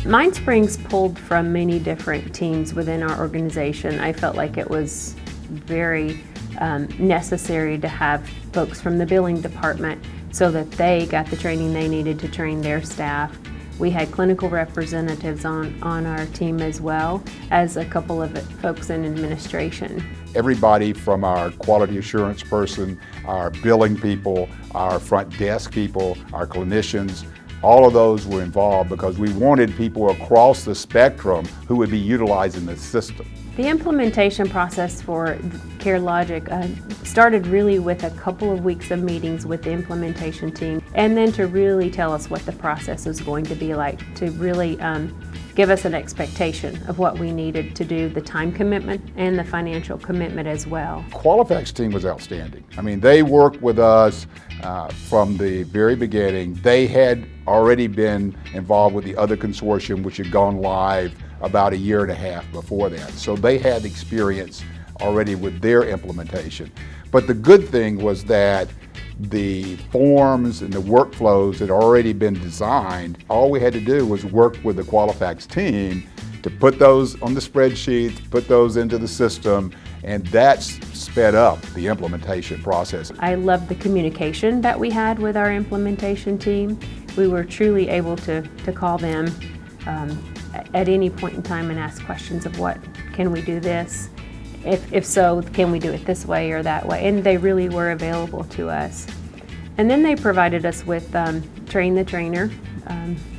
MindSprings pulled from many different teams within our organization. I felt like it was very necessary to have folks from the billing department so that they got the training they needed to train their staff. We had clinical representatives on our team as well as a couple of folks in administration. Everybody from our quality assurance person, our billing people, our front desk people, our clinicians, all of those were involved because we wanted people across the spectrum who would be utilizing the system. The implementation process for CareLogic started really with a couple of weeks of meetings with the implementation team, and then to really tell us what the process was going to be like, to really give us an expectation of what we needed to do, the time commitment and the financial commitment as well. Qualifacts team was outstanding. I mean, they worked with us from the very beginning. They had already been involved with the other consortium, which had gone live about a year and a half before that. So they had experience already with their implementation. But the good thing was that the forms and the workflows had already been designed. All we had to do was work with the Qualifacts team to put those on the spreadsheets, put those into the system, and that's sped up the implementation process. I loved the communication that we had with our implementation team. We were truly able to call them at any point in time and ask questions of what, can we do this? If so, can we do it this way or that way? And they really were available to us. And then they provided us with train the trainer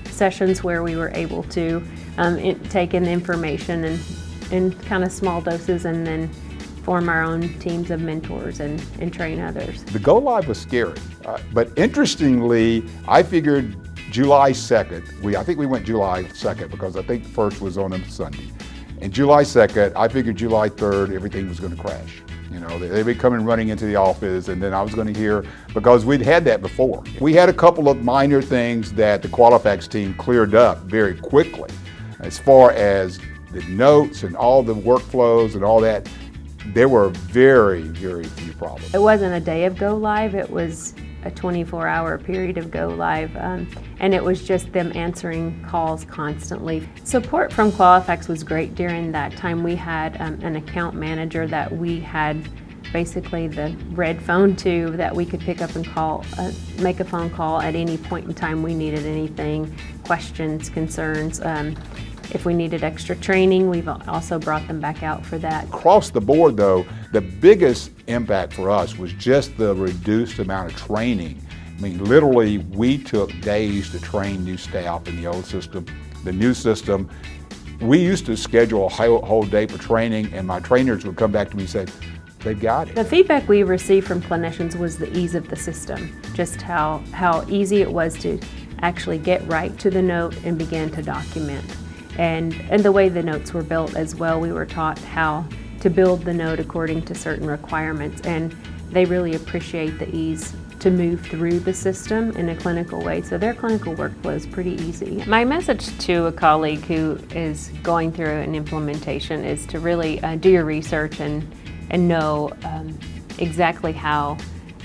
sessions where we were able to take in the information in kind of small doses and then form our own teams of mentors and train others. The go live was scary, but interestingly, I figured July 2nd, I think we went July 2nd because I think the first was on a Sunday. And July 2nd, I figured July 3rd, everything was going to crash. You know, they'd be coming running into the office, and then I was going to hear, because we'd had that before. We had a couple of minor things that the Qualifacts team cleared up very quickly. As far as the notes and all the workflows and all that, there were very, very few problems. It wasn't a day of go live, it was a 24-hour period of go live, and it was just them answering calls constantly. Support from Qualifacts was great during that time. We had an account manager that we had basically the red phone to, that we could pick up and call, make a phone call at any point in time we needed anything, questions, concerns. If we needed extra training, we've also brought them back out for that. Across the board though, the biggest impact for us was just the reduced amount of training. I mean, literally, we took days to train new staff in the old system. The new system, we used to schedule a whole day for training, and my trainers would come back to me and say, they've got it. The feedback we received from clinicians was the ease of the system, just how easy it was to actually get right to the note and begin to document. And the way the notes were built as well, we were taught how to build the note according to certain requirements, and they really appreciate the ease to move through the system in a clinical way, so their clinical workflow is pretty easy. My message to a colleague who is going through an implementation is to really do your research and know exactly how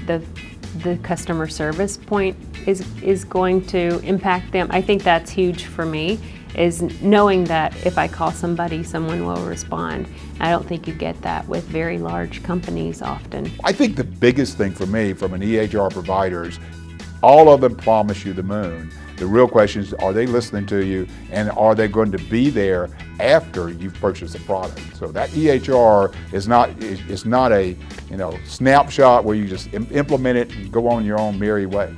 the customer service point is going to impact them. I think that's huge for me, is knowing that if I call somebody, someone will respond. I don't think you get that with very large companies often. I think the biggest thing for me from an EHR provider is all of them promise you the moon. The real question is, are they listening to you, and are they going to be there after you've purchased the product? So that EHR is not a snapshot where you just implement it and go on your own merry way.